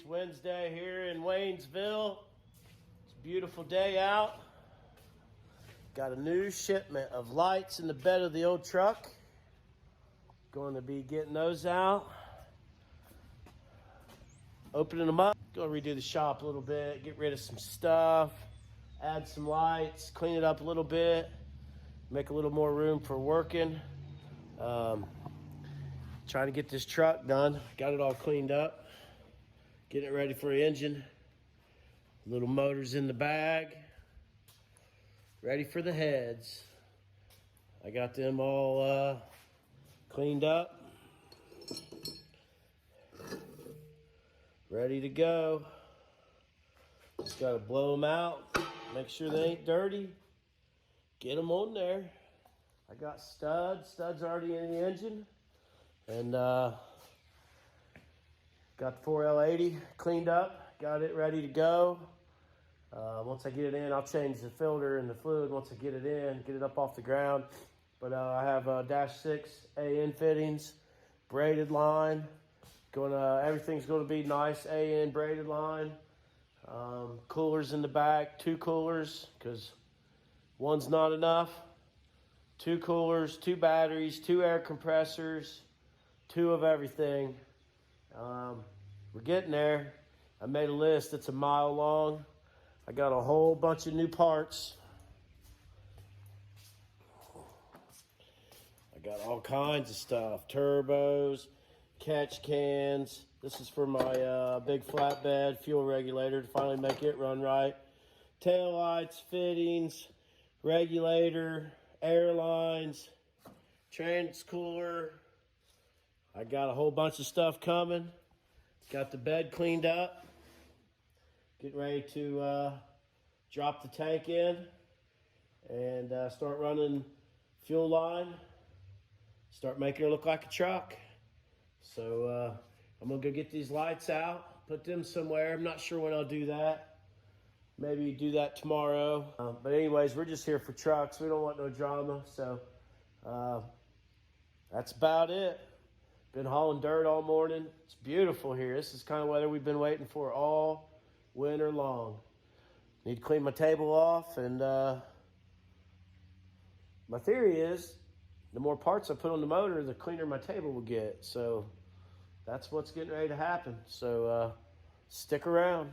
Wednesday here in Waynesville. It's a beautiful day out. Got a new shipment of lights in the bed of the old truck. Going to be getting those out. Opening them up. Going to redo the shop a little bit, get rid of some stuff, add some lights, clean it up a little bit, make a little more room for working. Trying to get this truck done. Got it all cleaned up. Getting it ready for the engine. Little motors in the bag. Ready for the heads. I got them all cleaned up. Ready to go. Just got to blow them out. Make sure they ain't dirty. Get them on there. I got studs. Studs already in the engine. And got the 4L80 cleaned up. Got it ready to go. Once I get it in, I'll change the filter and the fluid once I get it in, get it up off the ground. But I have dash 6 AN fittings, braided line. Everything's going to be nice AN braided line. Coolers in the back, 2 coolers because one's not enough. 2 coolers, 2 batteries, 2 air compressors, 2 of everything. We're getting there. I made a list that's a mile long. I got a whole bunch of new parts. I got all kinds of stuff. Turbos, catch cans. This is for my big flatbed fuel regulator to finally make it run right. Tail lights, fittings, regulator, air lines, trans cooler. I got a whole bunch of stuff coming. Got the bed cleaned up. Getting ready to drop the tank in and start running fuel line. Start making it look like a truck. So I'm gonna go get these lights out, put them somewhere. I'm not sure when I'll do that. Maybe do that tomorrow. But anyways, we're just here for trucks. We don't want no drama. So that's about it. Been hauling dirt all morning. It's beautiful here. This is kind of weather we've been waiting for all winter long. Need to clean my table off, and my theory is the more parts I put on the motor, the cleaner my table will get. So that's what's getting ready to happen. So stick around.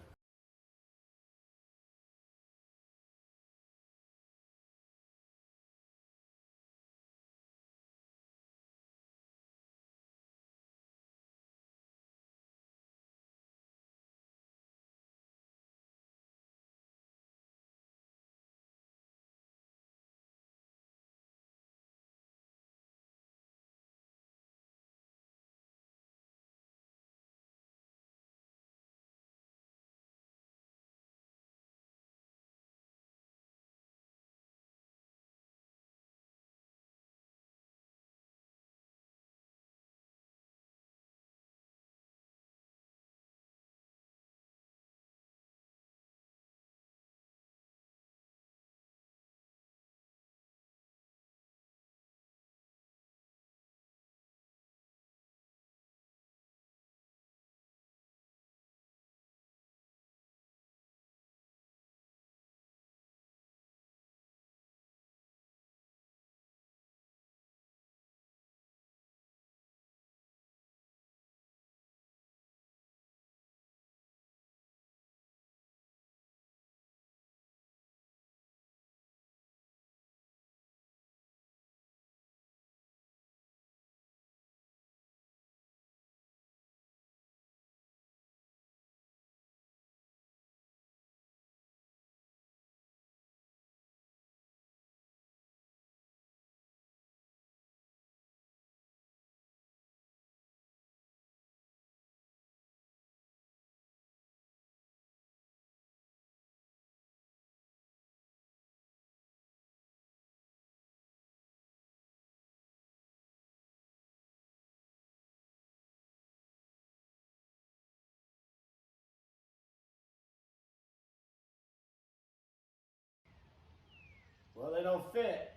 Well, they don't fit.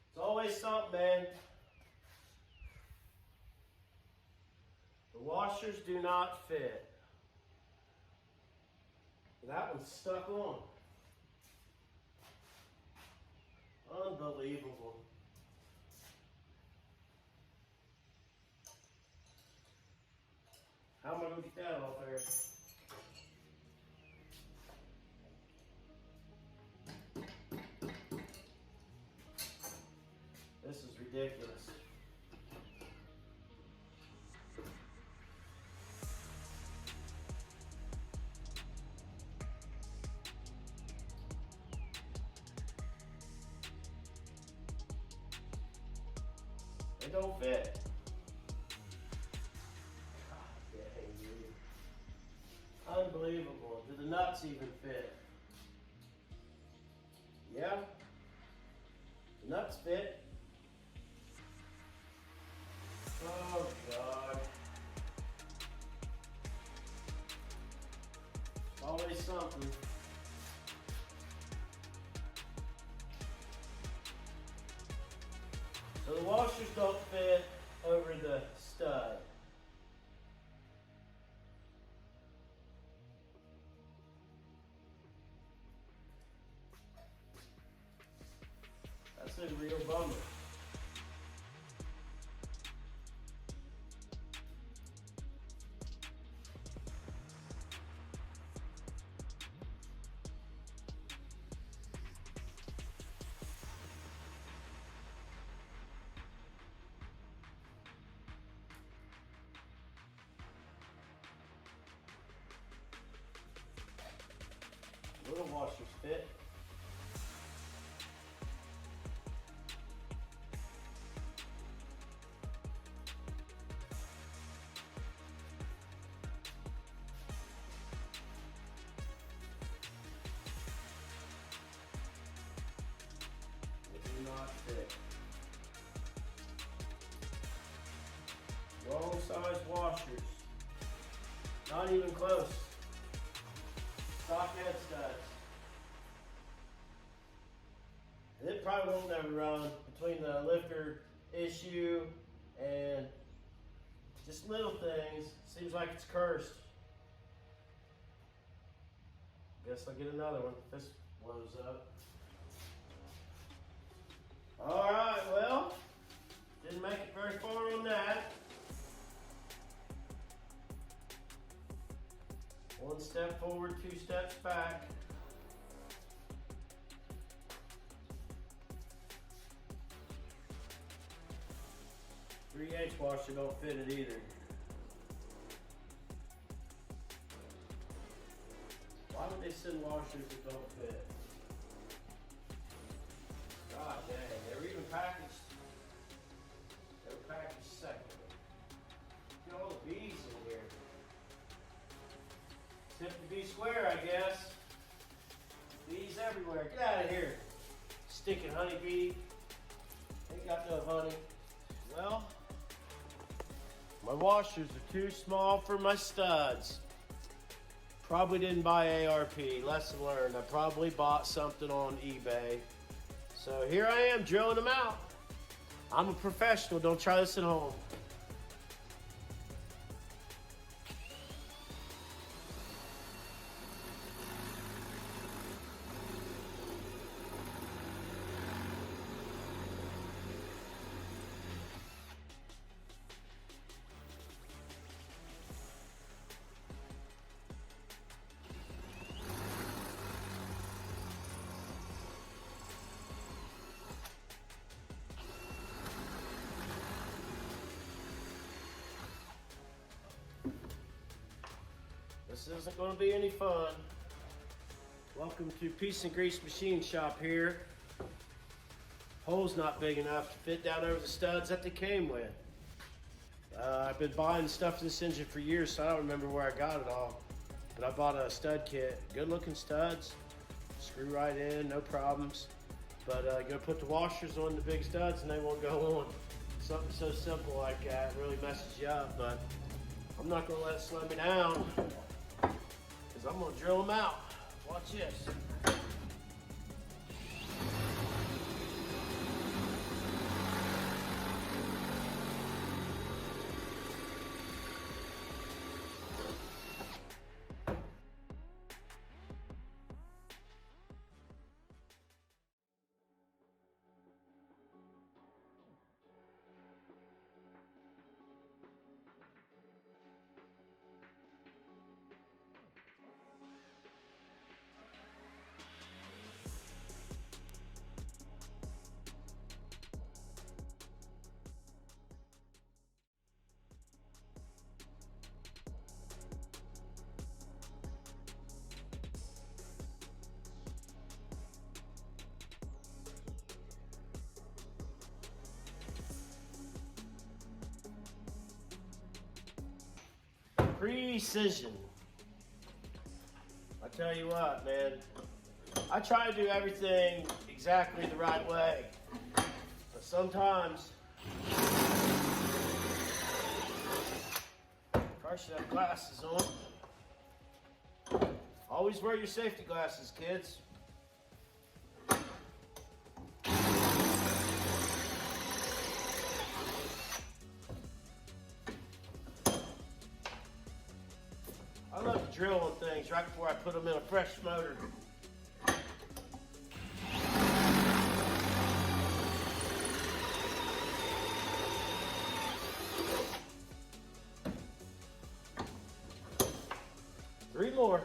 It's always something, man. The washers do not fit. That one's stuck on. Unbelievable. How am I going to get that off there? This is ridiculous. They don't fit. God dang, dude. Unbelievable. Do the nuts even fit? Yeah. The nuts fit. Oh, God. Always something. So the washers don't fit over the stud. That's a real bummer. Little washers fit. They do not fit. Wrong size washers. Not even close. Stock head studs. And it probably won't ever run between the lifter issue and just little things. Seems like it's cursed. Guess I'll get another one if this blows up. Alright, well, didn't make it very far on that. One step forward, 2 steps back. Three-eighths washer don't fit it either. Why would they send washers that don't fit? God dang, they were even packaged. They were packaged separately. Look at all the bees in here. Tip to be square, I guess. Bees everywhere. Get out of here. Stinking honeybee. Ain't got no honey. Well, my washers are too small for my studs. Probably didn't buy ARP. Lesson learned. I probably bought something on eBay. So here I am drilling them out. I'm a professional. Don't try this at home. This isn't going to be any fun. Welcome to Piece and Grease Machine Shop here. Hole's not big enough to fit down over the studs that they came with. I've been buying stuff for this engine for years, so I don't remember where I got it all. But I bought a stud kit. Good looking studs. Screw right in, no problems. But I'm going to put the washers on the big studs and they won't go on. Something so simple like that really messes you up, but I'm not going to let it slow me down. I'm gonna drill them out. Watch this. Precision. I tell you what, man. I try to do everything exactly the right way. But sometimes, probably should have glasses on. Always wear your safety glasses, kids. I love to drill on things right before I put them in a fresh motor. Three more.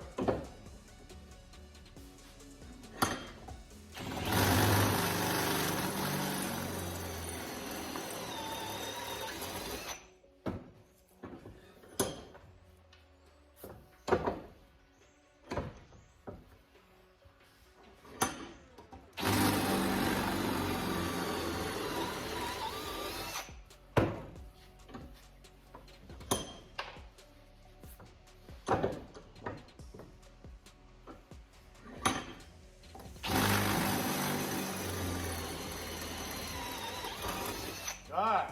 All right.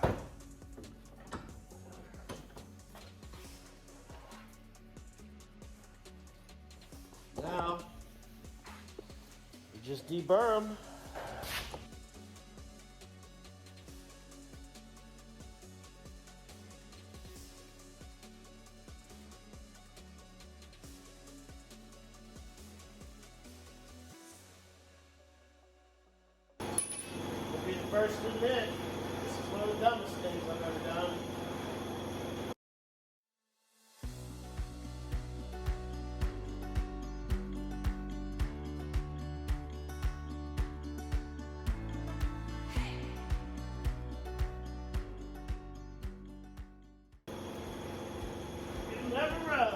Now, you just deburr them. You'll be the first to admit, this is one of the dumbest things I've ever done. It'll never run.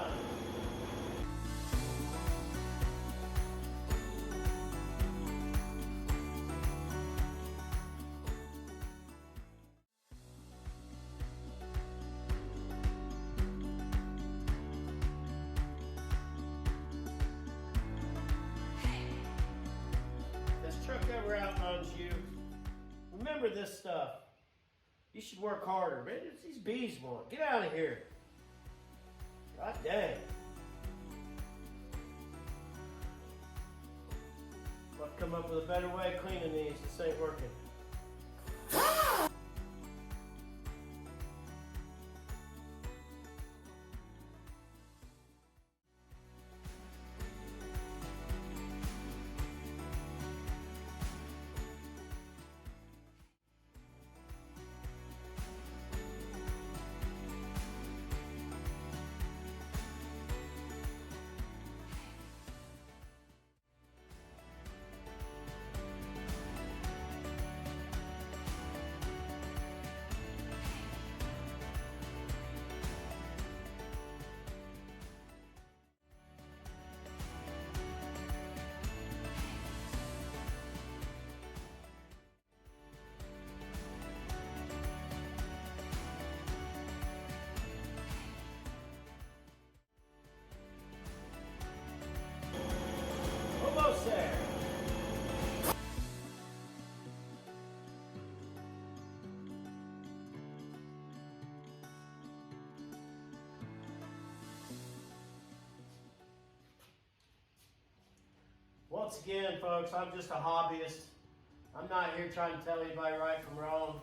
Truck ever outruns you, remember this stuff. You should work harder, man. It's these bees want. Get out of here. God dang. I've come up with a better way of cleaning these. This ain't working. Almost there. Once again, folks, I'm just a hobbyist. I'm not here trying to tell anybody right from wrong.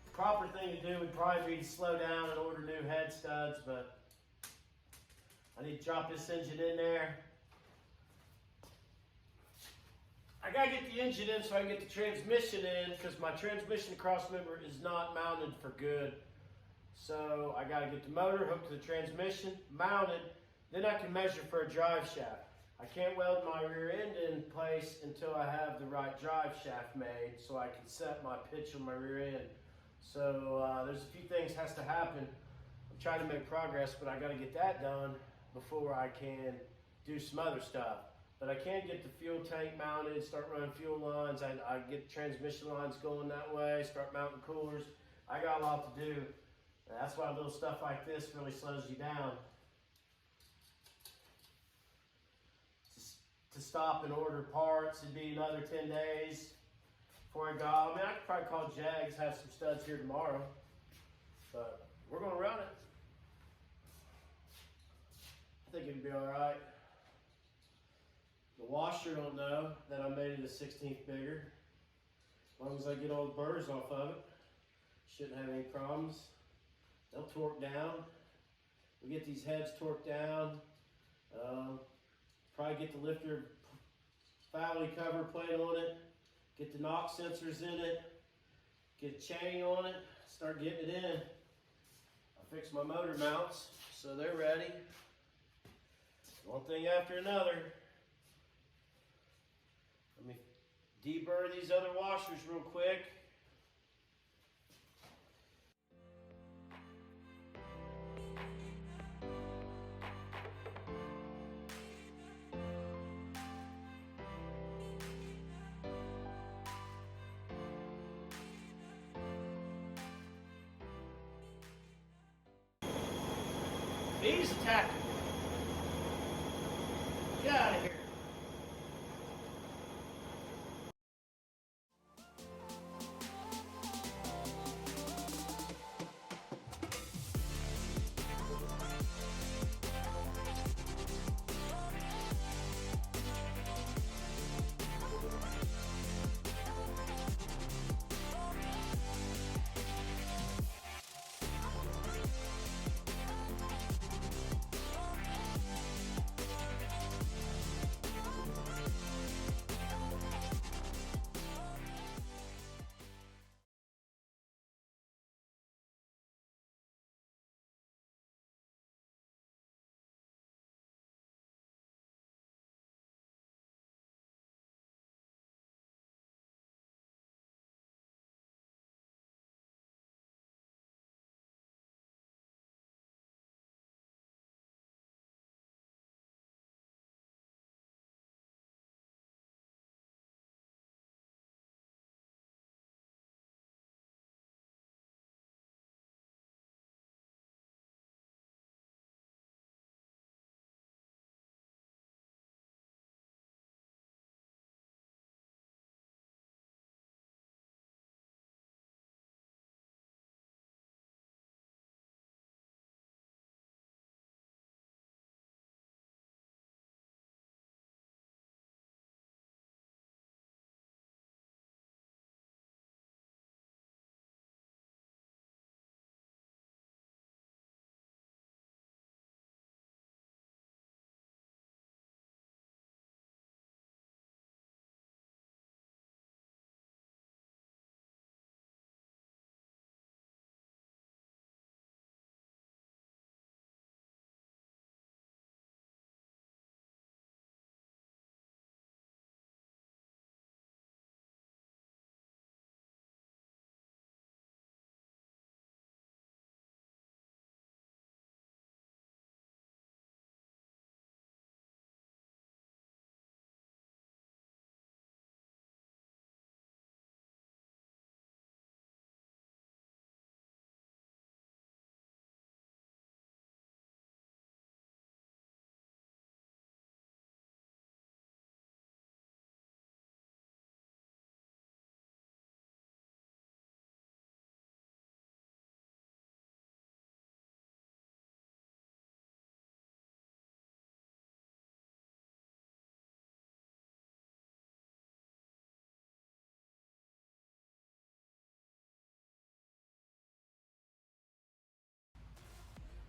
The proper thing to do would probably be to slow down and order new head studs, but I need to drop this engine in there. I gotta get the engine in so I can get the transmission in, because my transmission crossmember is not mounted for good. So I gotta get the motor hooked to the transmission, mounted, then I can measure for a drive shaft. I can't weld my rear end in place until I have the right drive shaft made so I can set my pitch on my rear end. So there's a few things has to happen. I'm trying to make progress, but I gotta get that done before I can do some other stuff. But I can get the fuel tank mounted, start running fuel lines. I get transmission lines going that way, start mounting coolers. I got a lot to do. And that's why little stuff like this really slows you down. To stop and order parts, it'd be another 10 days before I got. I mean, I could probably call Jags, have some studs here tomorrow, but we're gonna run it. I think it'd be all right. The washer don't know that I made it a 16th bigger. As long as I get all the burrs off of it, shouldn't have any problems. They'll torque down. We get these heads torqued down. Probably get the lifter Fowley cover plate on it, get the knock sensors in it, get a chain on it, start getting it in. I fixed my motor mounts, so they're ready. One thing after another. Let me deburr these other washers real quick. He's attacking me. Get out of here.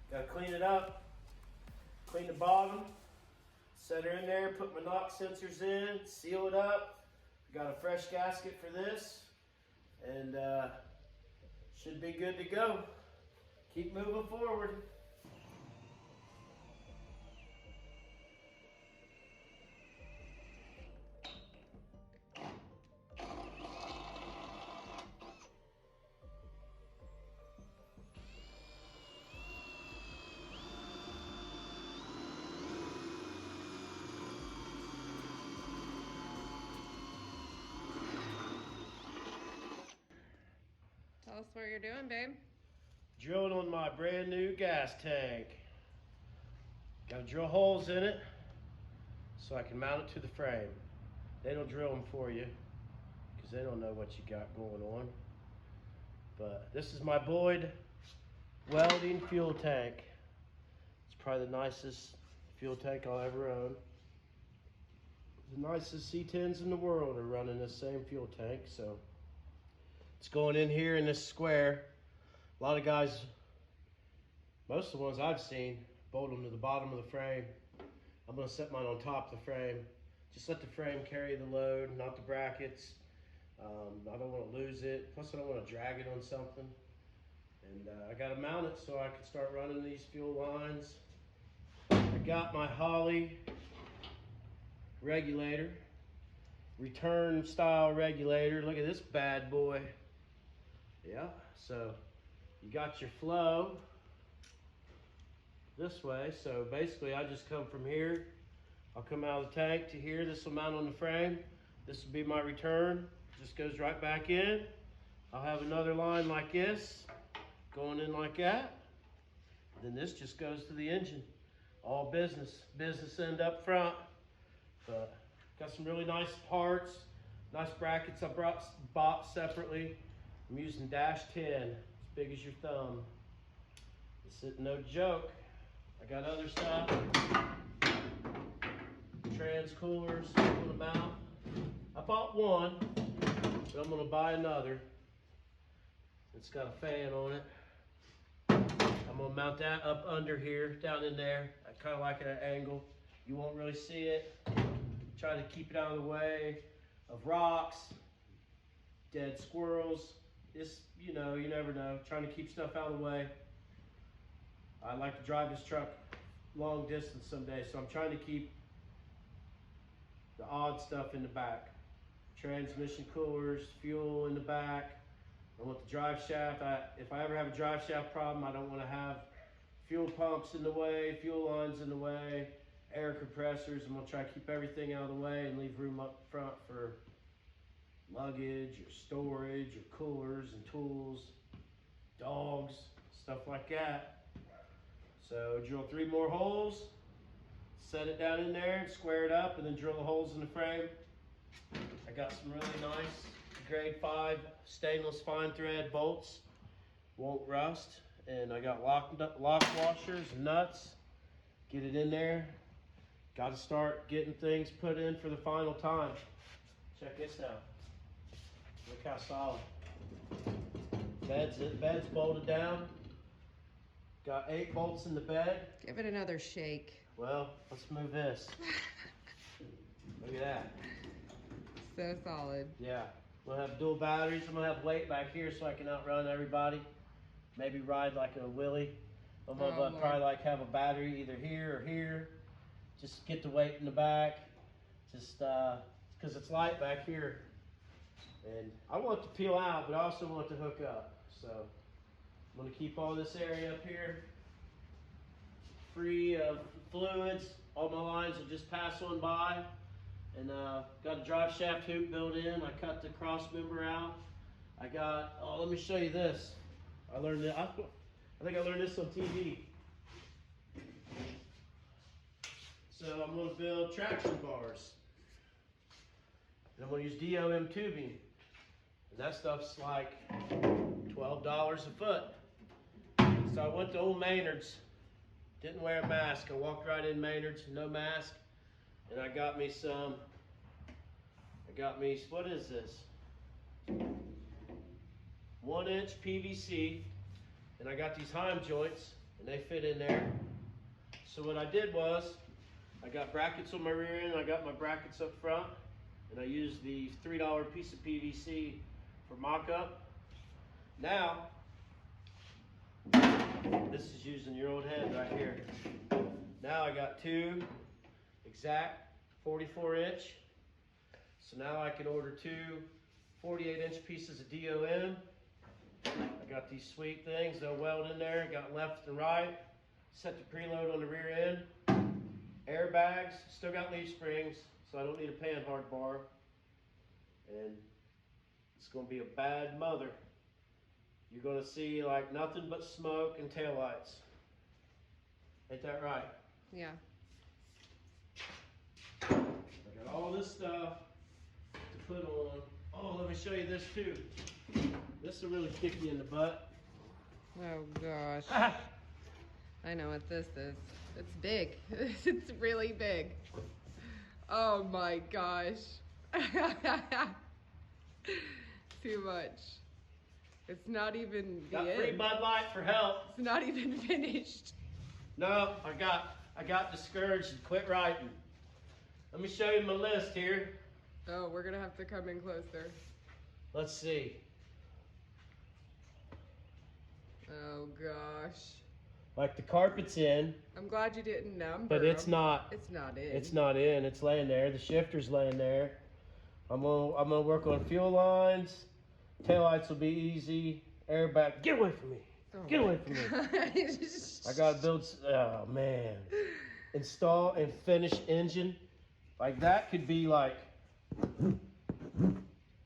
Gotta clean it up, clean the bottom, set her in there, put my knock sensors in, seal it up. Got a fresh gasket for this, and should be good to go. Keep moving forward. Tell us what you're doing, babe. drilling on my brand new gas tank. Got to drill holes in it so I can mount it to the frame. They don't drill them for you because they don't know what you got going on. But this is my Boyd Welding fuel tank. It's probably the nicest fuel tank I'll ever own. The nicest C-10s in the world are running this same fuel tank. So it's going in here in this square. A lot of guys, most of the ones I've seen, bolt them to the bottom of the frame. I'm going to set mine on top of the frame. Just let the frame carry the load, not the brackets. I don't want to lose it. Plus I don't want to drag it on something. And I got to mount it so I can start running these fuel lines. I got my Holley regulator, return style regulator. Look at this bad boy. Yeah, so you got your flow this way. So basically I just come from here. I'll come out of the tank to here. This will mount on the frame. This will be my return. Just goes right back in. I'll have another line like this going in like that. Then this just goes to the engine. All business end up front. But got some really nice parts, nice brackets I bought separately. I'm using -10, as big as your thumb. This is no joke. I got other stuff. Trans coolers, put them out. I bought one, but I'm gonna buy another. It's got a fan on it. I'm gonna mount that up under here, down in there. I kind of like it at an angle. You won't really see it. Try to keep it out of the way of rocks, dead squirrels. This, you know, you never know. Trying to keep stuff out of the way. I like to drive this truck long distance someday, so I'm trying to keep the odd stuff in the back. Transmission coolers, fuel in the back. I want the drive shaft. If I ever have a drive shaft problem, I don't want to have fuel pumps in the way, fuel lines in the way, air compressors. I'm going to try to keep everything out of the way and leave room up front for luggage or storage or coolers and tools, dogs, stuff like that. So drill 3 more holes, set it down in there and square it up, and then drill the holes in the frame. I got some really nice grade 5 stainless fine thread bolts, won't rust, and I got lock washers and nuts. Get it in there. Got to start getting things put in for the final time. Check this out. Look how solid. Bed's bolted down. Got 8 bolts in the bed. Give it another shake. Well, let's move this. Look at that. So solid. Yeah. We'll have dual batteries. I'm going to have weight back here so I can outrun everybody. Maybe ride like a wheelie. I'm going to probably like have a battery either here or here. Just get the weight in the back. Just because it's light back here. And I want it to peel out, but I also want it to hook up. So I'm going to keep all this area up here free of fluids. All my lines will just pass on by. And got a drive shaft hoop built in. I cut the cross member out. I got, oh, let me show you this. I learned it, I think I learned this on TV. So I'm going to build traction bars. And I'm going to use DOM tubing. And that stuff's like $12 a foot. So I went to old Maynard's. Didn't wear a mask. I walked right in Maynard's, no mask. And I got me what is this? 1-inch PVC. And I got these Heim joints, and they fit in there. So what I did was, I got brackets on my rear end, I got my brackets up front, and I used the $3 piece of PVC for mock-up. Now, this is using your old head right here. Now I got 2 exact 44-inch. So now I can order 2 48-inch pieces of DOM. I got these sweet things, they'll weld in there. Got left and right. Set the preload on the rear end. Airbags, still got leaf springs, so I don't need a panhard bar. And it's going to be a bad mother. you're gonna see like nothing but smoke and taillights. Ain't that right? Yeah. I got all this stuff to put on. Oh, let me show you this too. This will really kick you in the butt. Oh gosh. I know what this is. It's big. It's really big. Oh my gosh. Too much. It's not even the Got free end. Bud Light for help. It's not even finished. No, I got discouraged and quit writing. Let me show you my list here. Oh, we're gonna have to come in closer. Let's see. Oh gosh. Like the carpet's in, I'm glad you didn't number but it's them. not. It's not in. It's not in. It's laying there. The shifter's laying there. I'm gonna work on fuel lines. Taillights will be easy. Airbag. Get away from me. Oh Get my away from me. gosh. I gotta build. Oh man. Install and finish engine. Like that could be like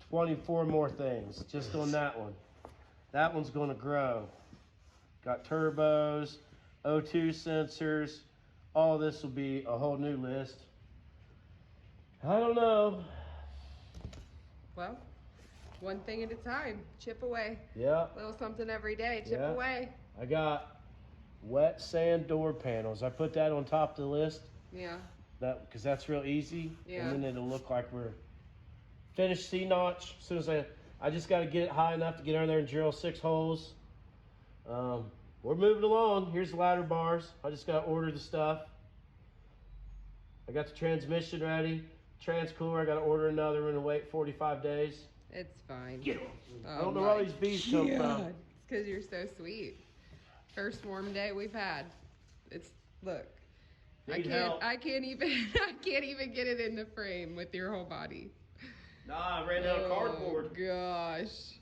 24 more things just on that one. That one's gonna grow. Got turbos, O2 sensors. All this will be a whole new list. I don't know. Well, one thing at a time. Chip away. Yeah. Little something every day. Chip Yeah. away. I got wet sand door panels. I put that on top of the list. Yeah. That because that's real easy. Yeah. And then it'll look like we're finished C-notch. As soon as I just got to get it high enough to get under there and drill 6 holes. We're moving along. Here's the ladder bars. I just got to order the stuff. I got the transmission ready. Transcooler, I got to order another one and wait 45 days. It's fine. Get 'em. Oh I don't know where all my these bees come from. God. It's because you're so sweet. First warm day we've had. It's look. Need help. I can't even get it in the frame with your whole body. Nah, I ran out of cardboard. Gosh.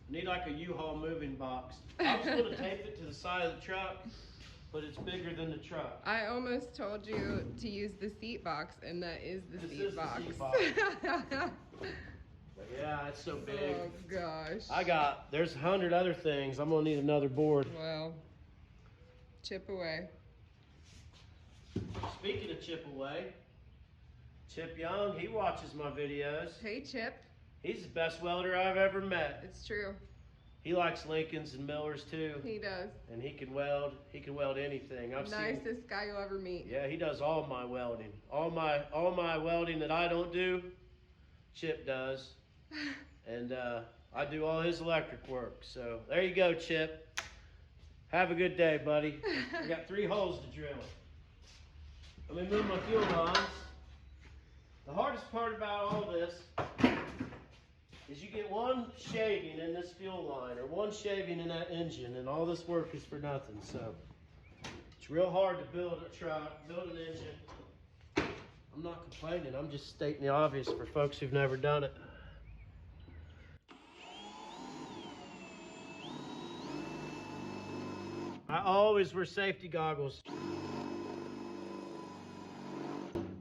Need like a U-Haul moving box. I was going to tape it to the side of the truck, but it's bigger than the truck. I almost told you to use the seat box, and that is the This seat is the box. seat box. But yeah, it's so big. Oh gosh. There's 100 other things. I'm going to need another board. Well, chip away. Speaking of chip away, Chip Young, he watches my videos. Hey Chip. He's the best welder I've ever met. It's true. He likes Lincolns and Millers too. He does. And he can weld. He can weld anything. Nicest guy you'll ever meet. Yeah, he does all my welding. All my welding that I don't do, Chip does. And I do all his electric work. So there you go, Chip. Have a good day, buddy. I got 3 holes to drill. Let me move my fuel lines. The hardest part about all this is you get one shaving in this fuel line or one shaving in that engine, and all this work is for nothing. So it's real hard to build a truck, build an engine. I'm not complaining. I'm just stating the obvious for folks who've never done it. I always wear safety goggles.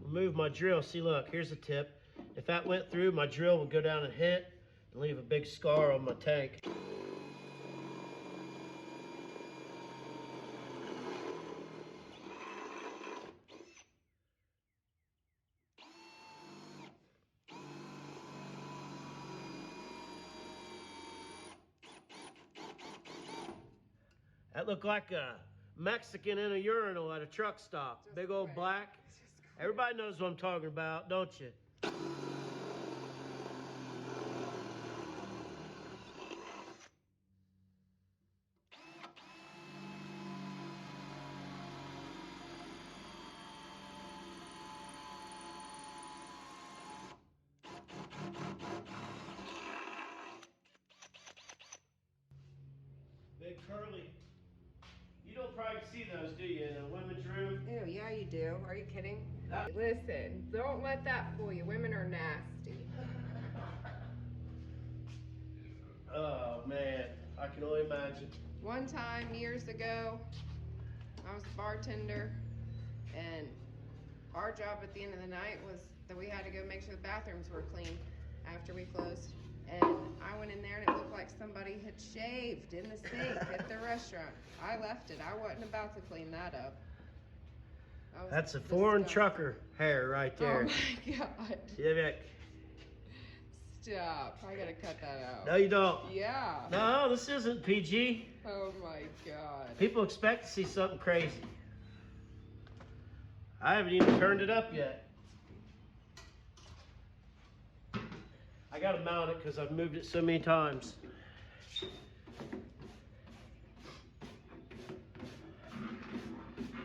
Move my drill. See, look, here's a tip. If that went through, my drill would go down and hit and leave a big scar on my tank. That looked like a Mexican in a urinal at a truck stop. Big old black. Everybody knows what I'm talking about, don't you? Big curly. You don't probably see those, do you, in a women's room? Ew, yeah you do. Are you kidding? Listen, don't let that fool you. Women are nasty. Oh, man. I can only imagine. One time, years ago, I was a bartender, and our job at the end of the night was that we had to go make sure the bathrooms were clean after we closed. And I went in there and it looked like somebody had shaved in the sink at the restaurant. I left it. I wasn't about to clean that up. That That's a foreign trucker hair right there. Oh my God. Yeah. Stop. I gotta cut that out. No, you don't. Yeah. No, this isn't PG. Oh my God. People expect to see something crazy. I haven't even turned it up yet. I gotta mount it because I've moved it so many times.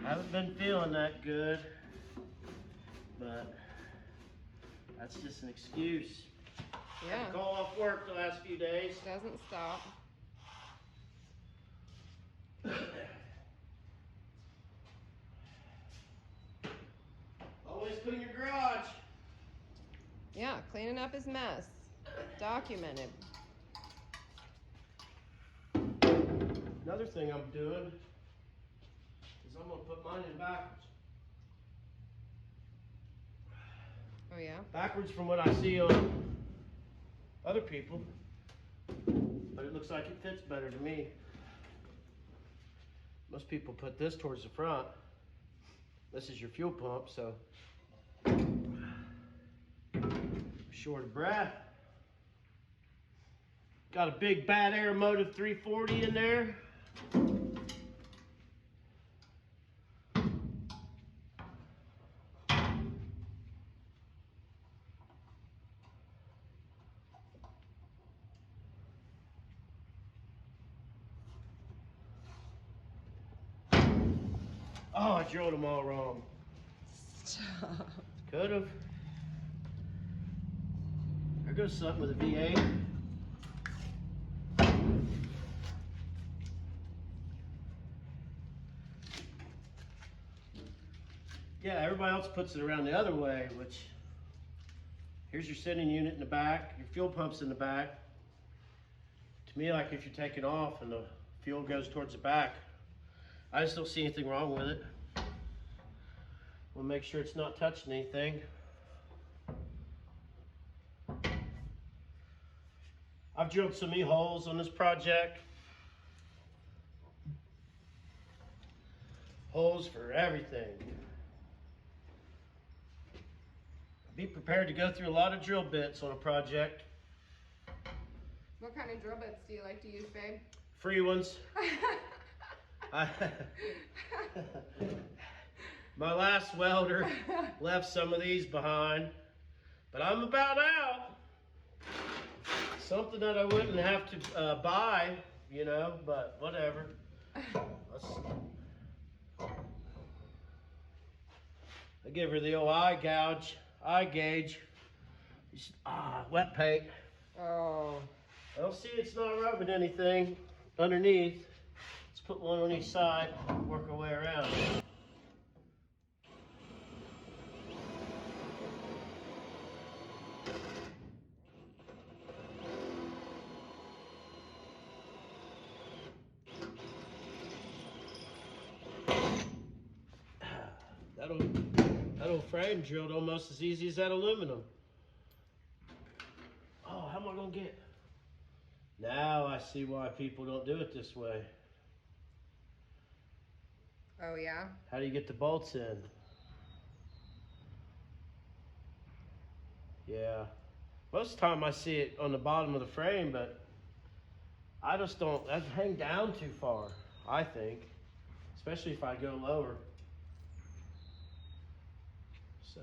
I haven't been feeling that good, but that's just an excuse. Yeah. Had to call off work the last few days. Doesn't stop. Always clean your garage. Yeah, cleaning up his mess. Documented. Another thing I'm doing is I'm gonna put mine in backwards. Oh yeah? Backwards from what I see on other people, but it looks like it fits better to me. Most people put this towards the front. This is your fuel pump, so short of breath. Got a big Bad Aeromotive 340 in there. Oh, I drilled them all wrong. Stop. Could have. There goes something with a V8. Yeah, everybody else puts it around the other way, which here's your sending unit in the back, your fuel pump's in the back. To me, like if you take it off and the fuel goes towards the back, I just don't see anything wrong with it. We'll make sure it's not touching anything. I've drilled so many holes on this project. Holes for everything. Be prepared to go through a lot of drill bits on a project. What kind of drill bits do you like to use, babe? Free ones. My last welder left some of these behind, but I'm about out. Something that I wouldn't have to buy, you know, but whatever. I give her the old eye gauge. Wet paint. Oh. I'll see it's not rubbing anything underneath. Let's put one on each side, work our way around. That old frame drilled almost as easy as that aluminum. Oh, how am I gonna get? Now I see why people don't do it this way. Oh yeah? How do you get the bolts in? Yeah. Most of the time I see it on the bottom of the frame, but I just don't, that hang down too far, I think. Especially if I go lower. So,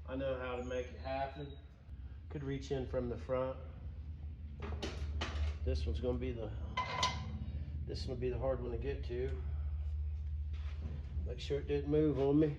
I know how to make it happen. Could reach in from the front. This one's gonna be the hard one to get to. Make sure it didn't move on me.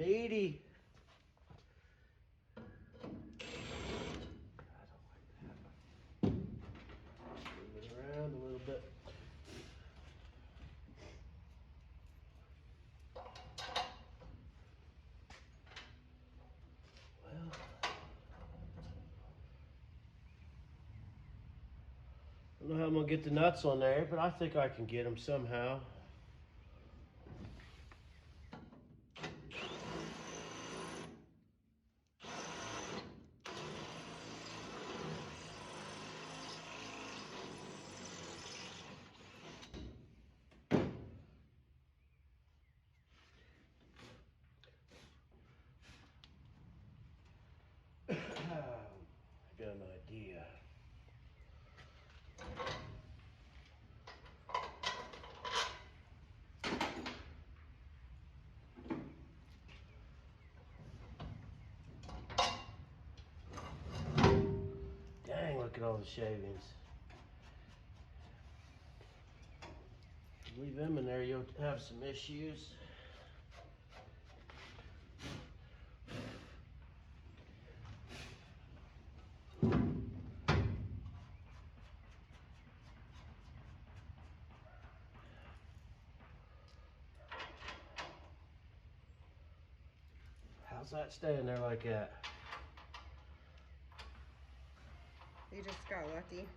meaty. Move it around a little bit. Well, I don't know how I'm gonna get the nuts on there, but I think I can get them somehow. I got an idea. Dang, look at all the shavings. Leave them in there, you'll have some issues. How's that staying there like that? You just got lucky.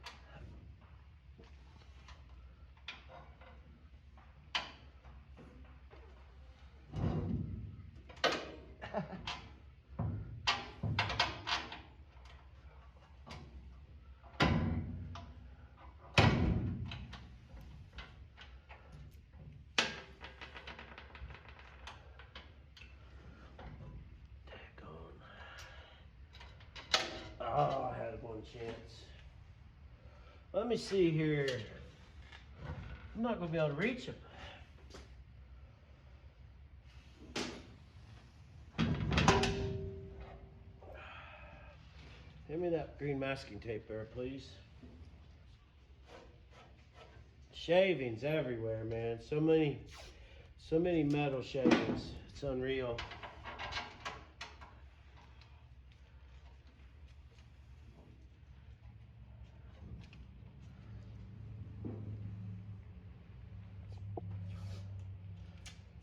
Oh, I had one chance. Let me see here. I'm not going to be able to reach him. Give me that green masking tape there, please. Shavings everywhere, man. So many metal shavings. It's unreal.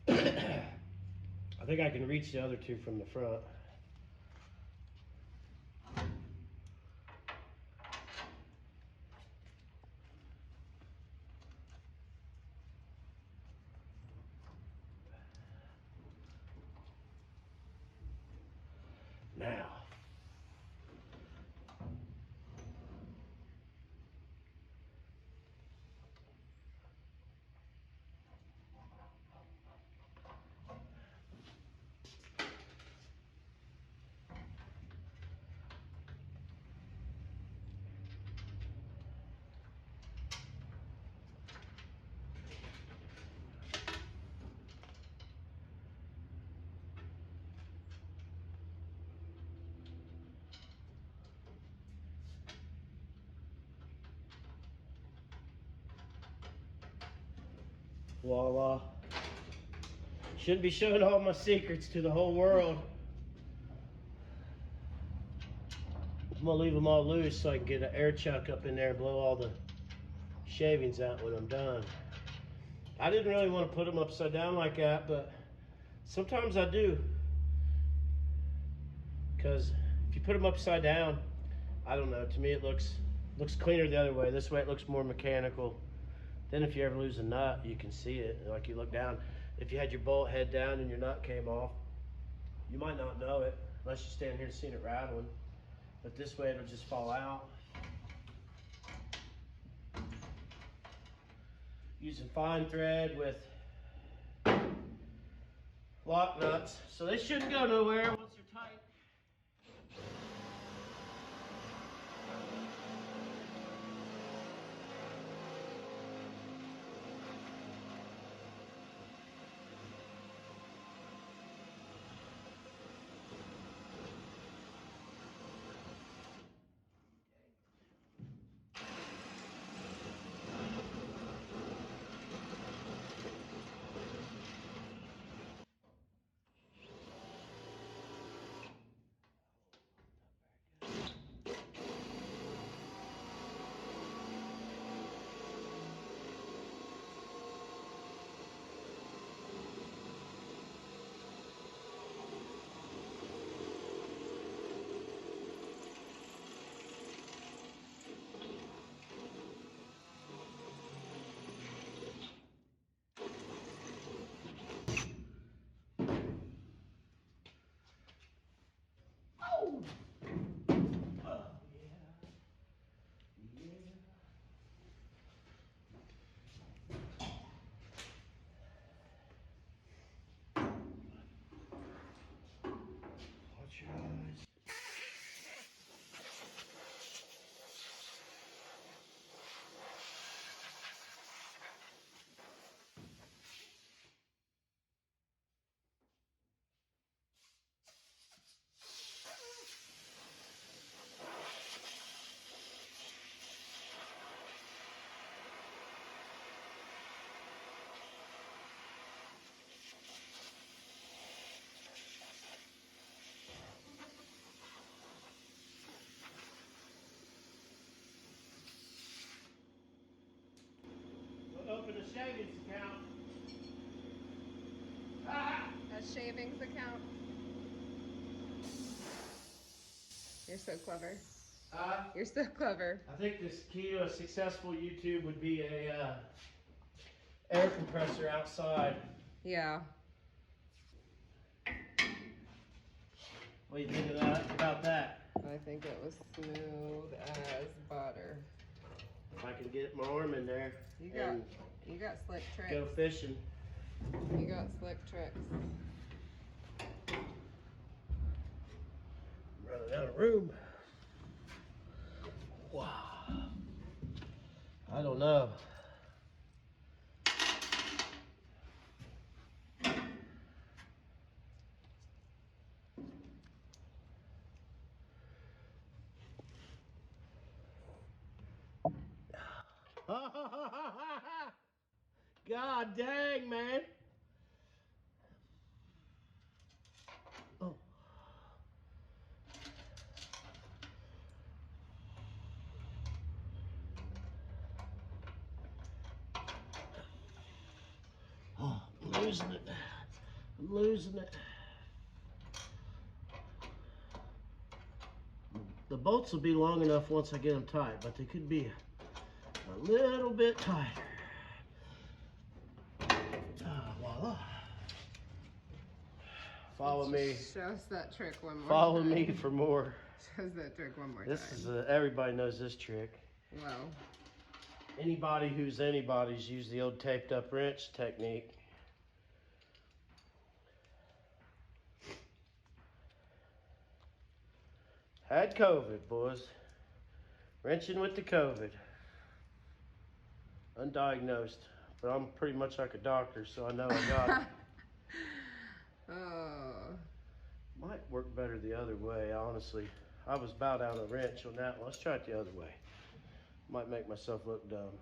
I think I can reach the other two from the front. Now. Voila. Shouldn't be showing all my secrets to the whole world. I'm gonna leave them all loose so I can get an air chuck up in there and blow all the shavings out when I'm done. I didn't really want to put them upside down like that, but sometimes I do. Because if you put them upside down, I don't know, to me it looks cleaner the other way. This way it looks more mechanical. Then if you ever lose a nut, you can see it. Like you look down, if you had your bolt head down and your nut came off, you might not know it unless you stand here and see it rattling. But this way it'll just fall out. Using fine thread with lock nuts. So they shouldn't go nowhere once they're tight. savings account. A shavings account. You're so clever. You're so clever. I think this key to a successful YouTube would be a air compressor outside. Yeah. What do you think of that? About that? I think it was smooth as butter. If I can get my arm in there You and got slick tricks. go fishing. You got slick tricks. Running out of room. Wow. I don't know. God dang, man. Oh. Oh, I'm losing it. I'm losing it. The bolts will be long enough once I get them tight, but they could be a little bit tighter. Voila. Follow me. Show us that trick one more Follow time. me for more. Show us that trick one more This time. is everybody knows this trick. Wow. Anybody who's anybody's used the old taped up wrench technique. Had COVID, boys. Wrenching with the COVID. Undiagnosed, but I'm pretty much like a doctor, so I know I got it. Oh. Might work better the other way, honestly. I was about out of wrench on that one. Let's try it the other way. Might make myself look dumb.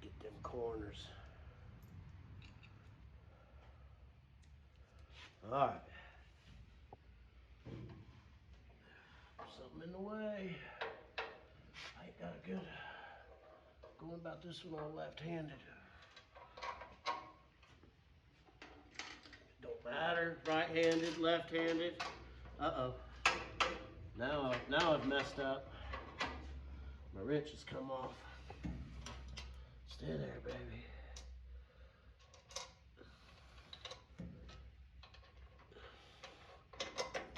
Get them corners. All right. Something in the way. I ain't got a good going about this one all left-handed. Don't matter, right-handed, left-handed. Uh-oh. Now I've messed up. My wrench has come off. Stay there, baby.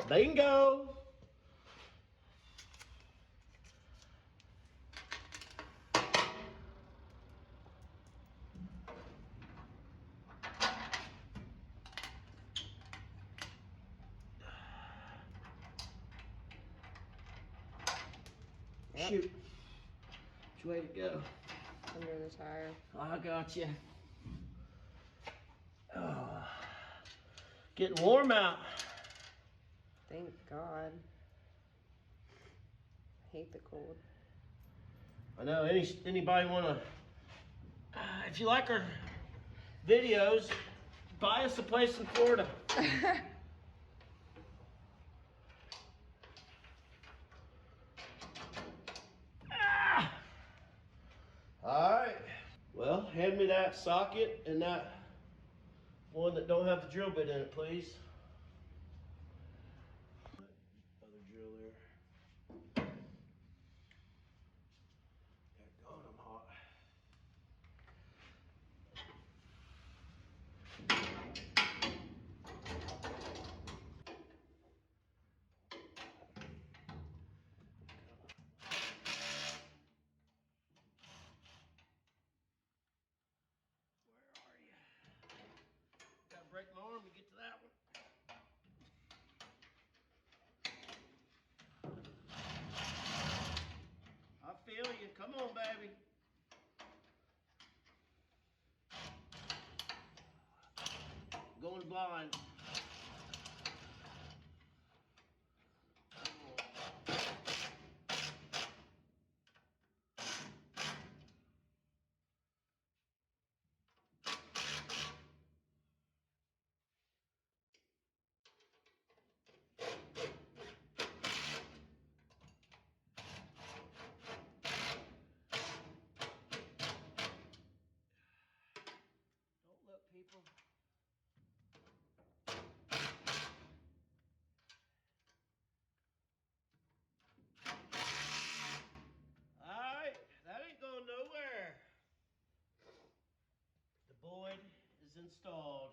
Bingo! Yep. Shoot. Which way to go? Under the tire. I got you. Oh. Getting warm out. Thank God. I hate the cold. I know. Anybody want to? If you like our videos, buy us a place in Florida. All right. Well, hand me that socket and that one that don't have the drill bit in it, please. Other drill there. God, I'm hot. Where are you? Gotta break my arm to get to that one. I feel you. Come on, baby. Going blind. installed.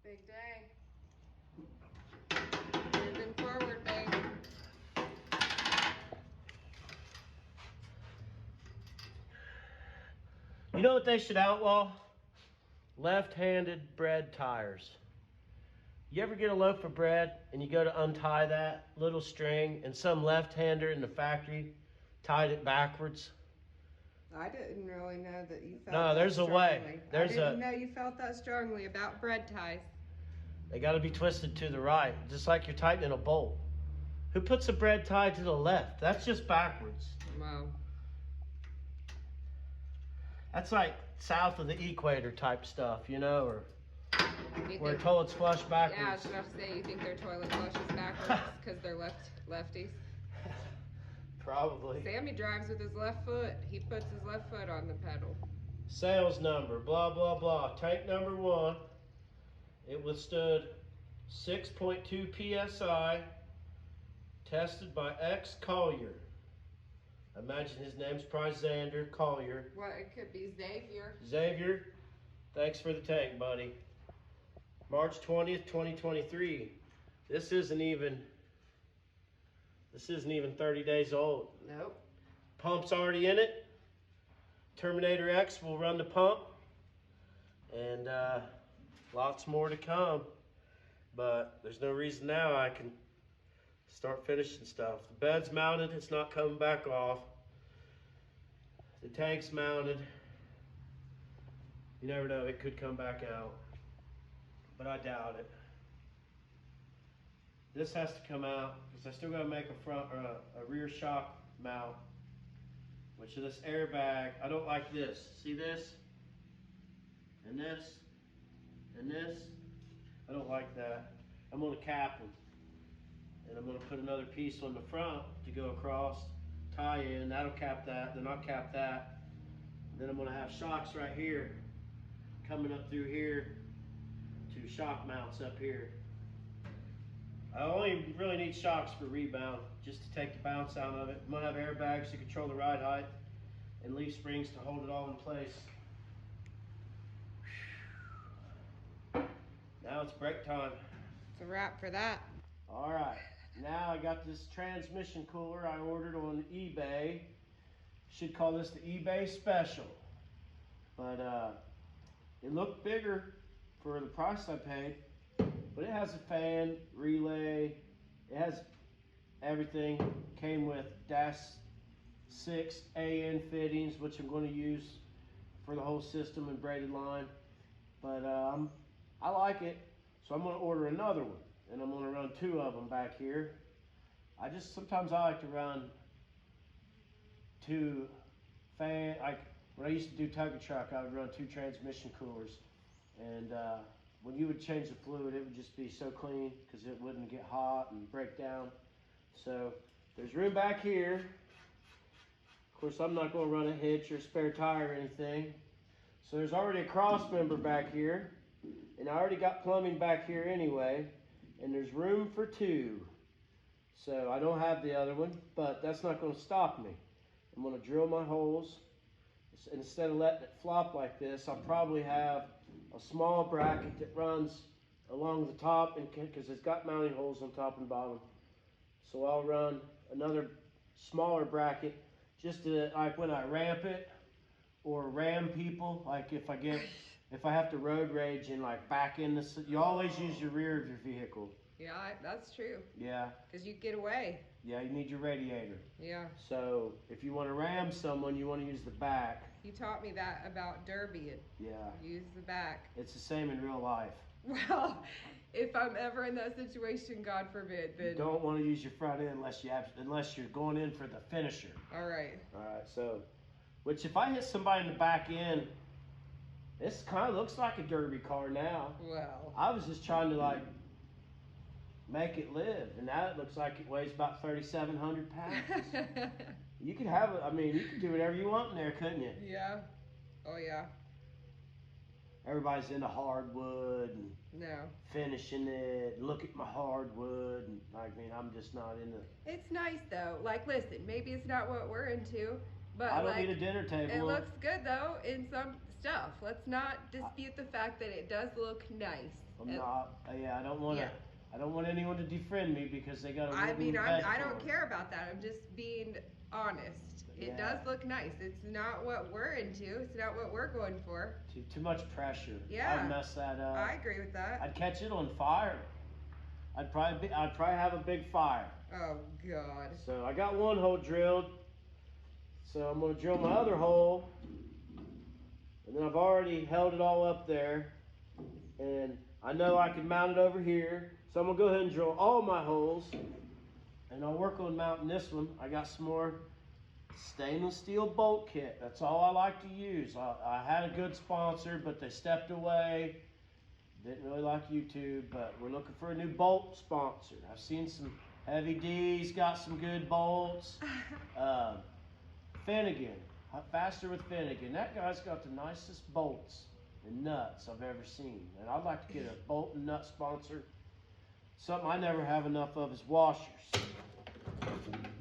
Big day. Moving forward, babe. You know what they should outlaw? Left-handed bread tires. You ever get a loaf of bread and you go to untie that little string and some left-hander in the factory tied it backwards? I didn't really know that you felt No, that there's a way. strongly. I There's didn't know you felt that strongly about bread ties. They got to be twisted to the right, just like you're tightening a bolt. Who puts a bread tie to the left? That's just backwards. Wow. That's like south of the equator type stuff, you know, or You where think- toilets flush backwards. Yeah, I was about to say, you think their toilet flushes backwards because they're lefties? Probably. Sammy drives with his left foot. He puts his left foot on the pedal. Sales number, blah, blah, blah. Tank number 1. It withstood 6.2 PSI, tested by X Collier. I imagine his name's probably Xander Collier. Well, it could be Xavier. Xavier, thanks for the tank, buddy. March 20th, 2023. This isn't even 30 days old. Nope. Pump's already in it. Terminator X will run the pump. And lots more to come. But there's no reason now I can start finishing stuff. The bed's mounted, it's not coming back off. The tank's mounted. You never know, it could come back out. But I doubt it. This has to come out because I still got to make a front or a rear shock mount, which is this airbag. I don't like this. See this? And this? And this? I don't like that. I'm going to cap them. And I'm going to put another piece on the front to go across, tie in. That'll cap that. Then I'll cap that. Then I'm going to have shocks right here coming up through here to shock mounts up here. I only really need shocks for rebound, just to take the bounce out of it. I'm going to have airbags to control the ride height and leaf springs to hold it all in place. Now it's break time. It's a wrap for that. All right, now I got this transmission cooler I ordered on eBay. Should call this the eBay special. But it looked bigger for the price I paid. But it has a fan, relay, it has everything. Came with DAS 6 AN fittings, which I'm going to use for the whole system and braided line. But I like it, so I'm going to order another one. And I'm going to run 2 of them back here. Sometimes I like to run 2 fan, like when I used to do tug and truck, I would run 2 transmission coolers. And when you would change the fluid, it would just be so clean because it wouldn't get hot and break down. So there's room back here. Of course, I'm not going to run a hitch or spare tire or anything. So there's already a cross member back here. And I already got plumbing back here anyway. And there's room for 2. So I don't have the other one, but that's not going to stop me. I'm going to drill my holes. Instead of letting it flop like this, I'll probably have a small bracket that runs along the top because it's got mounting holes on top and bottom. So I'll run another smaller bracket just to, like when I ramp it or ram people, like if I have to road rage and like back in the, you always use your rear of your vehicle. Yeah, that's true. Yeah. Because you get away. Yeah, you need your radiator. Yeah. So if you want to ram someone, you want to use the back. You taught me that about Derby. Yeah. Use the back. It's the same in real life. Well, if I'm ever in that situation, God forbid, then... You don't want to use your front end unless you're going in for the finisher. All right. All right, so, which if I hit somebody in the back end, this kind of looks like a derby car now. Well. I was just trying to like make it live, and now it looks like it weighs about 3,700 pounds. You could have it, I mean, you could do whatever you want in there, couldn't you? Yeah. Oh, yeah. Everybody's into hardwood and No. finishing it. Look at my hardwood. And I mean, I'm just not into. It's nice, though. Like, listen, maybe it's not what we're into, But I don't like, need a dinner table. it looks good though in some stuff. Let's not dispute the fact that it does look nice. Yeah, I don't want to. Yeah. I don't want anyone to defriend me because they got a I wooden mean, bed I floor. don't care about that. I'm just being honest. It Yeah. does look nice. It's not what we're into. It's not what we're going for. Too much pressure. Yeah. I'd mess that up. I agree with that. I'd catch it on fire. I'd probably have a big fire. Oh God. So I got one hole drilled. So I'm gonna drill my other hole, and then I've already held it all up there, and I know I can mount it over here. So I'm gonna go ahead and drill all my holes, and I'll work on mounting this one. I got some more stainless steel bolt kit. That's all I like to use. I had a good sponsor, but they stepped away. Didn't really like YouTube, but we're looking for a new bolt sponsor. I've seen some Heavy D's got some good bolts. Finnegan, Faster with Finnegan. That guy's got the nicest bolts and nuts I've ever seen. And I'd like to get a bolt and nut sponsor. Something I never have enough of is washers.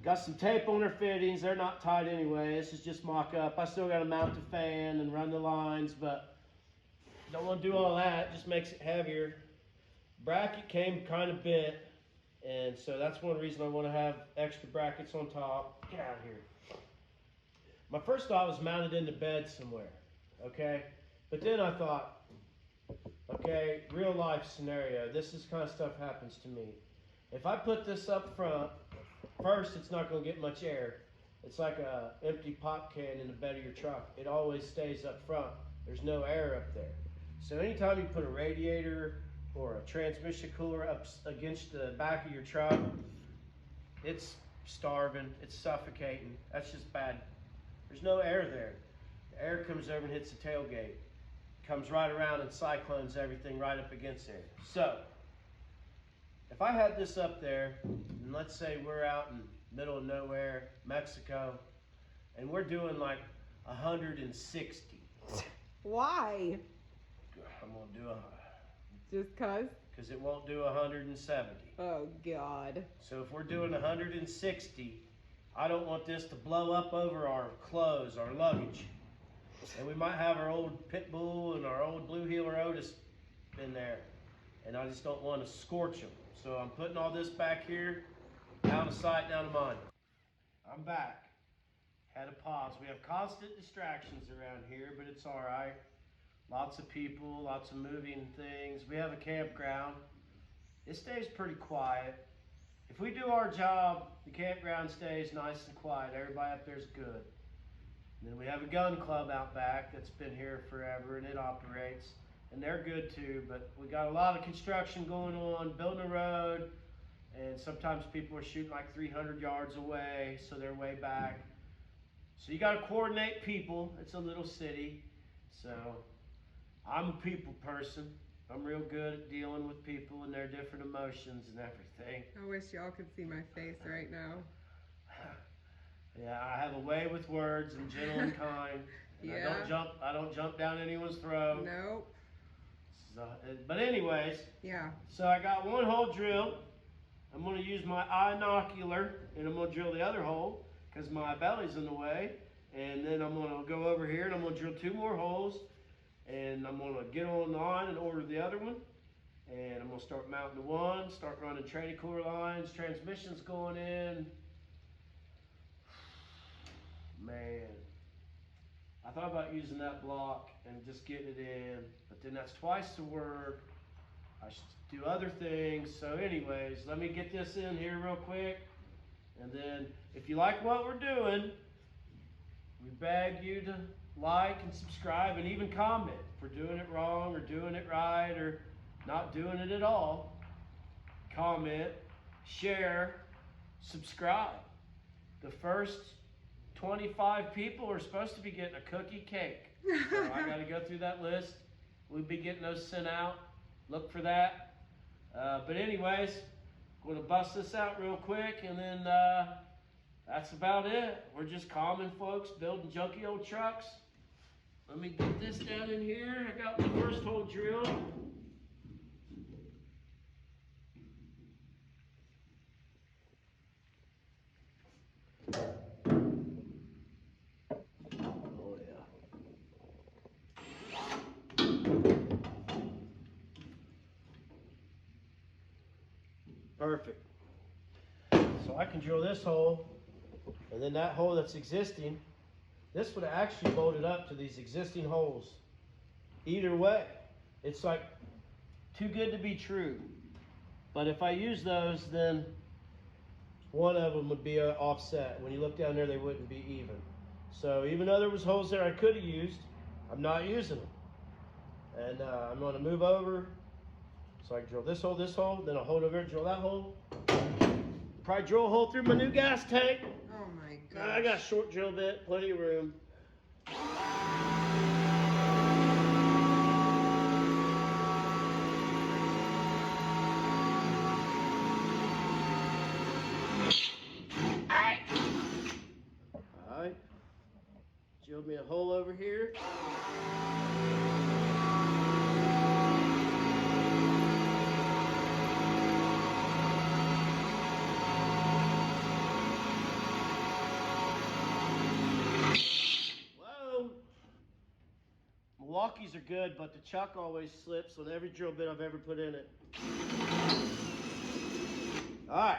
Got some tape on their fittings. They're not tight anyway. This is just mock up. I still got to mount the fan and run the lines, but don't want to do all that. It just makes it heavier. Bracket came kind of bent, and so that's one reason I want to have extra brackets on top. Get out of here. My first thought was mounted in the bed somewhere, okay? But then I thought, okay, real life scenario. This is kind of stuff happens to me. If I put this up front, first it's not going to get much air. It's like a empty pop can in the bed of your truck. It always stays up front. There's no air up there. So anytime you put a radiator or a transmission cooler up against the back of your truck, it's starving, it's suffocating. That's just bad. There's no air there. The air comes over and hits the tailgate. Comes right around and cyclones everything right up against there. So, if I had this up there, and let's say we're out in middle of nowhere, Mexico, and we're doing like 160. Why? I'm gonna do Just cause? because it won't do 170. Oh God. So if we're doing 160, I don't want this to blow up over our clothes, our luggage. And we might have our old Pit Bull and our old Blue Heeler Otis in there. And I just don't want to scorch them. So I'm putting all this back here, out of sight, down of mind. I'm back. Had a pause. We have constant distractions around here, but it's all right. Lots of people, lots of moving things. We have a campground. It stays pretty quiet. If we do our job, the campground stays nice and quiet. Everybody up there's good. And then we have a gun club out back that's been here forever, and it operates. And they're good too, but we got a lot of construction going on, building a road, and sometimes people are shooting like 300 yards away, so they're way back. So you got to coordinate people. It's a little city, so I'm a people person. I'm real good at dealing with people and their different emotions and everything. I wish y'all could see my face right now. Yeah, I have a way with words and gentle and kind. And Yeah. I don't jump down anyone's throat. Nope. So, but anyways, Yeah. so I got one hole drilled. I'm going to use my inocular, and I'm going to drill the other hole because my belly's in the way. And then I'm going to go over here and I'm going to drill 2 more holes. And I'm going to get on the line and order the other one. And I'm going to start mounting the one, start running training cooler lines, transmissions going in. Man, I thought about using that block and just getting it in, but then that's twice the work. I should do other things. So anyways, let me get this in here real quick. And then if you like what we're doing, we beg you to like and subscribe and even comment if we're doing it wrong or doing it right or not doing it at all. Comment, share, subscribe. The first 25 people are supposed to be getting a cookie cake. So I got to go through that list. We'll be getting those sent out. Look for that. But anyways, going to bust this out real quick, and then that's about it. We're just common folks building junky old trucks. Let me get this down in here. I got my first hole drilled. Perfect. So I can drill this hole, and then that hole that's existing, this would have actually bolted up to these existing holes. Either way, it's like too good to be true. But if I use those, then one of them would be offset. When you look down there, they wouldn't be even. So even though there was holes there I could have used, I'm not using them. And I'm going to move over so I can drill this hole, then I'll hold over and drill that hole. Probably drill a hole through my new gas tank. Oh my god. I got a short drill bit, plenty of room. Alright. Drilled me a hole over here. Milwaukee's are good, but the chuck always slips on every drill bit I've ever put in it. Alright.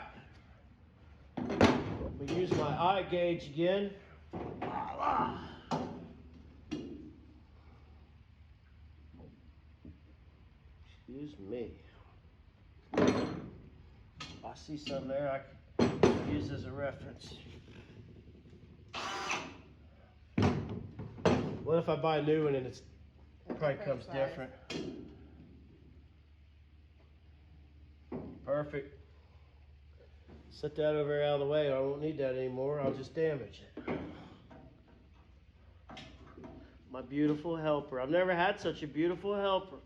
We use my eye gauge again. Excuse me. I see something there I can use as a reference. What if I buy a new one and it probably comes different? Perfect. Set that over there out of the way. I won't need that anymore. I'll just damage it. My beautiful helper. I've never had such a beautiful helper.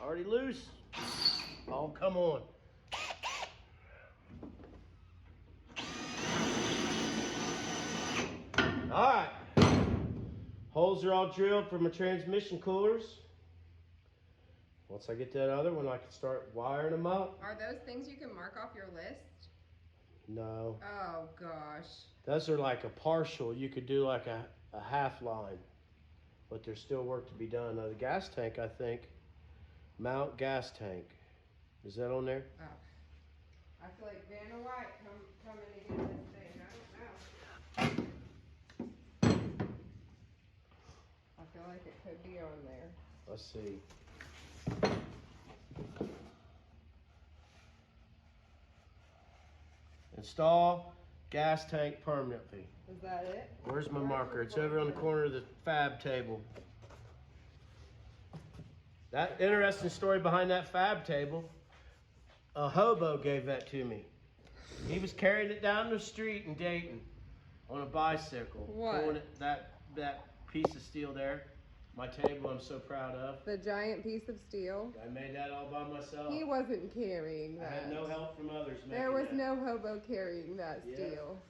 Already loose. Oh, come on. All right. Holes are all drilled for my transmission coolers. Once I get that other one, I can start wiring them up. Are those things you can mark off your list? No. Oh gosh. Those are like a partial. You could do like a half line, but there's still work to be done. Now the gas tank, I think. Mount gas tank. Is that on there? Oh. I feel like Vanna White coming to get this thing. I don't know. I feel like it could be on there. Let's see. Install gas tank permanently. Is that it? Where's my marker? It's over on the corner of the fab table. That interesting story behind that fab table, a hobo gave that to me. He was carrying it down the street in Dayton on a bicycle. What? Pulling it, that piece of steel there. My table I'm so proud of. The giant piece of steel. I made that all by myself. He wasn't carrying that. I had no help from others. There was that. no hobo carrying that steel.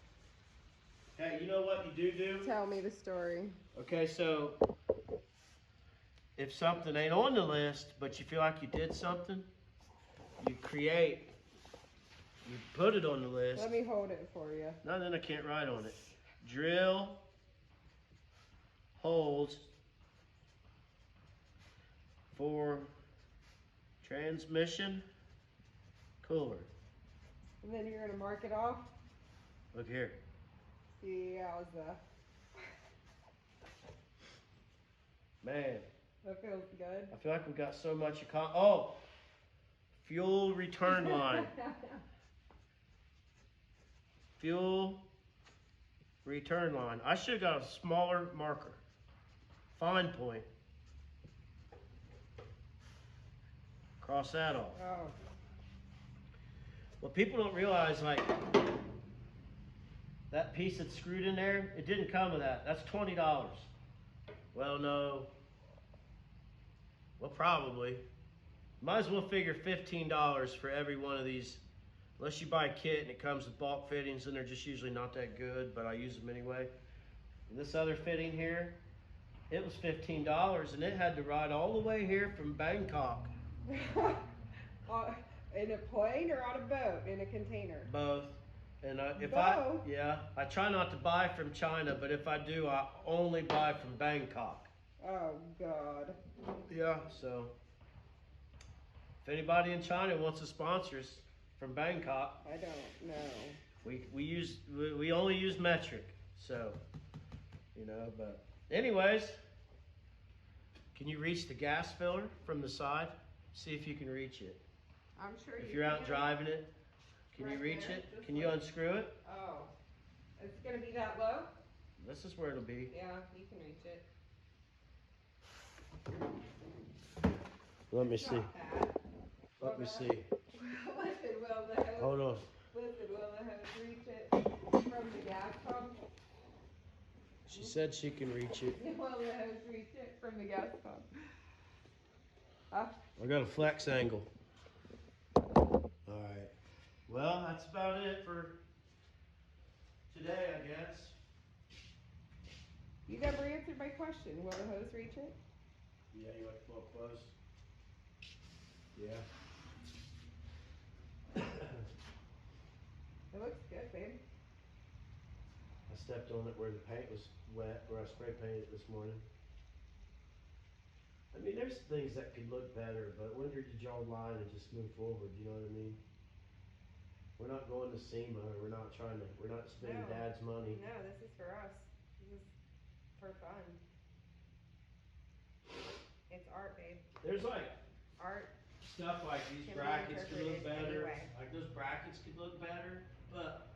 Hey, you know what you do? Tell me the story. Okay, so if something ain't on the list, but you feel like you did something, you put it on the list. Let me hold it for you. No, then I can't write on it. Drill holes for transmission cooler. And then you're gonna mark it off? Look here. See, how's that? Man. That feels good. I feel like we've got so much oh, fuel return line. Fuel return line. I should have got a smaller marker. Fine point. Cross that off. Oh. What people don't realize, like, that piece that's screwed in there, it didn't come with that. That's $20. Well, no. Well, probably. Might as well figure $15 for every one of these. Unless you buy a kit and it comes with bulk fittings, and they're just usually not that good, but I use them anyway. And this other fitting here, It was $15, and it had to ride all the way here from Bangkok. In a plane or on a boat? In a container? Both. And Both? I try not to buy from China, but if I do, I only buy from Bangkok. Oh God. Yeah, so if anybody in China wants to sponsor us from Bangkok, I don't know. we only use metric, so but anyways, can you reach the gas filler from the side? See if you can reach it. I'm sure If you you're out can. driving it, can you Right reach there, it? just Can you like- unscrew it? Oh. It's gonna be that low? This is where it'll be. Yeah, you can reach it. Let me It's see. not bad. Let me see. Listen, will the hose, Hold on. listen, will the hose reach it from the gas pump? She said she can reach it. Will the hose reach it from the gas pump? Huh? I got a flex angle. Alright. Well, that's about it for today, I guess. You never answered my question. Will the hose reach it? Yeah, you want to pull close? Yeah. It looks good, babe. I stepped on it where the paint was wet, where I spray painted it this morning. I mean, there's things that could look better, but when did you draw a line and just move forward, you know what I mean? We're not going to SEMA, we're not spending No. Dad's money. No, this is for us. This is for fun. It's art, babe. There's like Art. stuff like these Can be brackets could look interpreted better. anyway. Like those brackets could look better, but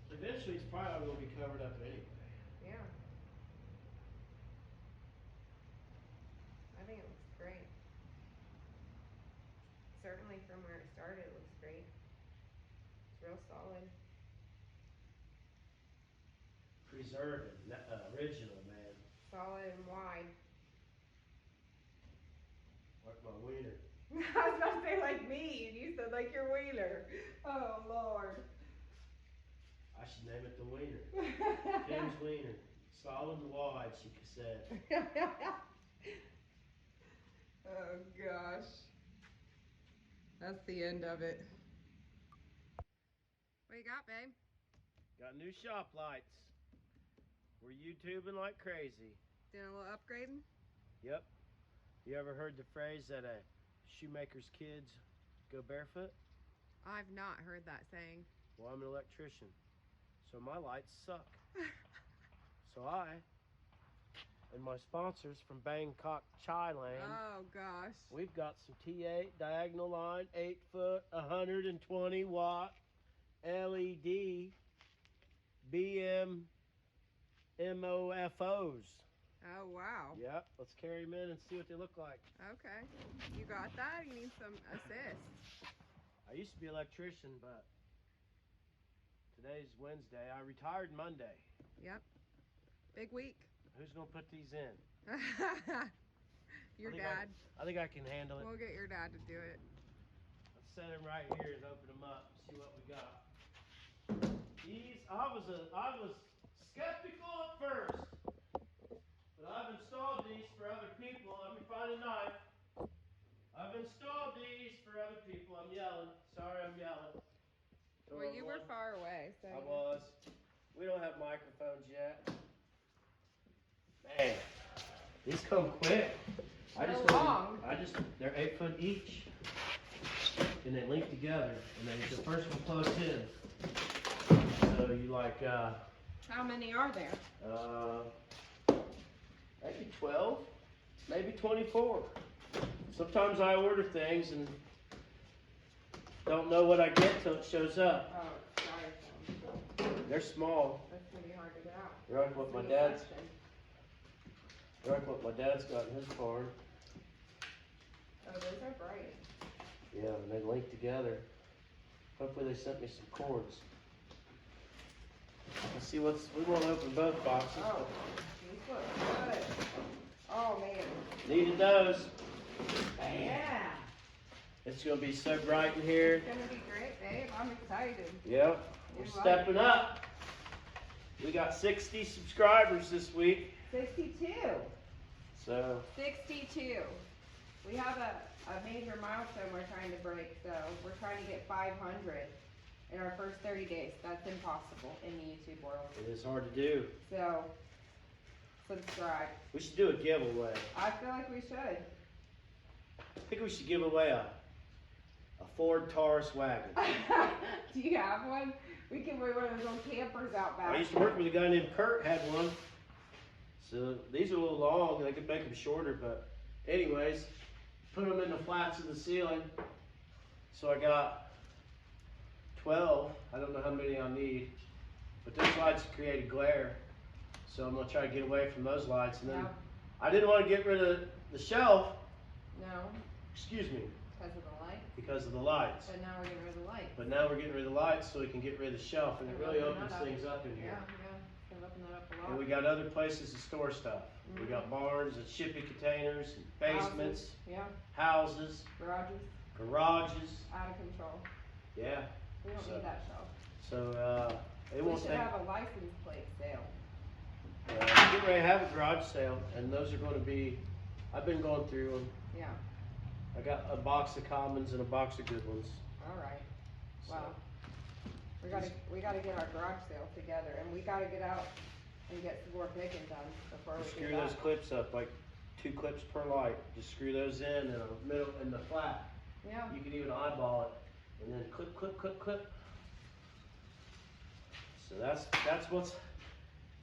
eventually it's probably all going to be covered up anyway. Yeah. I think it looks great. Certainly from where it started, it looks great. It's real solid. Preserving, original, man. Solid and wide. Like my wiener. I was about to say like me, and you said like your wiener. Oh Lord. I should name it the wiener. Kim's wiener. Solid and wide, she said. Oh gosh. That's the end of it. What you got, babe? Got new shop lights. We're YouTubing like crazy. Doing a little upgrading? Yep. You ever heard the phrase that a shoemaker's kids go barefoot? I've not heard that saying. Well, I'm an electrician, so my lights suck. So I and my sponsors from Bangkok, Thailand, Oh gosh. we've got some T8 diagonal line, 8 foot, 120 watt LED BM MOFOs. Oh wow. Yep, let's carry them in and see what they look like. Okay. You got that? You need some assist. I used to be an electrician, but today's Wednesday. I retired Monday. Yep. Big week. Who's gonna put these in? Your I think dad. I think I can handle it. We'll get your dad to do it. Let's set them right here and open them up. See what we got. These I was skeptical at first, but I've installed these for other people. Let me find a knife. I've installed these for other people. I'm yelling. Sorry, I'm yelling. Well, you were far away, so. I was. We don't have microphones yet. Man, these come quick. They're 8 foot each, and they link together, and then the first one plugs in. So you like, How many are there? maybe 12, maybe 24. Sometimes I order things and don't know what I get till it shows up. Oh, it's styrofoam. They're small. That's gonna be hard to get out. They're like what my dad's got in his barn. Oh, those are bright. Yeah, and they link together. Hopefully they sent me some cords. Let's see we won't open both boxes. Oh, these look good. Oh man. Needed those. Yeah. It's gonna be so bright in here. It's gonna be great, babe. I'm excited. Yep, we're stepping up. We got 60 subscribers this week. 62. So 62. We have a major milestone we're trying to break, so we're trying to get 500 in our first 30 days. That's impossible in the YouTube world. it is hard to do. So, subscribe. We should do a giveaway. I feel like we should. I think we should give away a Ford Taurus wagon. Do you have one? We can wear one of those old campers out back. I used to work with a guy named Kurt, had one. So these are a little long, I could make them shorter, but anyways, put them in the flats of the ceiling. So I got 12, I don't know how many I'll need, but those lights create a glare. So I'm gonna try to get away from those lights. And then No. I didn't want to get rid of the shelf, No, excuse me, because of the light. because of the lights. But now we're getting rid of the light. But now we're getting rid of the lights so we can get rid of the shelf, and it really opens things up in Yeah, here. yeah. Can open that up a lot. And we got other places to store stuff. We got barns and shipping containers, and basements, Houses, yeah, houses, garages, garages. out of control. Yeah. We don't So- need that shelf. So it We won't should take. have a license plate sale. We're getting ready to have a garage sale, and those are going to be. I've been going through them. Yeah, I got a box of commons and a box of good ones. all right. So, Wow. We gotta get our garage sale together, and we gotta get out and get some more picking done before we just do screw those that. clips up, like 2 clips per light. Just screw those in the middle in the flat. Yeah, You can even eyeball it, and then clip, clip, clip, clip. So that's what's.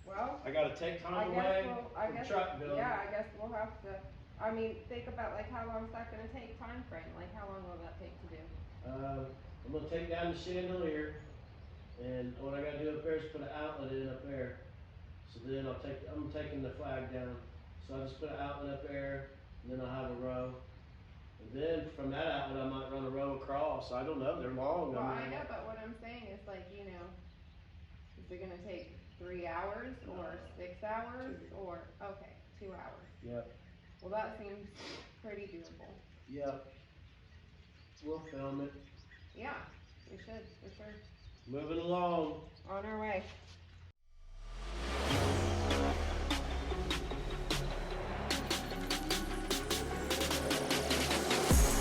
well, I gotta take I time guess away we'll, I from guess, truck building. yeah, I guess we'll have to, I mean, think about like how long's that gonna take, time frame, like how long will that take to do? I'm gonna take down the chandelier, and what I gotta do up there is put an outlet in up there. So then I'm taking the flag down. So I just put an outlet up there, and then I'll have a row. And then from that outlet, I might run a row across. I don't know, they're long. Well, I I mean, know, but what I'm saying is like, you know, is it gonna take 3 hours or 6 hours or, okay, 2 hours? Yep, Well, that seems pretty doable. yep. We'll film it. Yeah, we should, for sure. Moving along. On our way.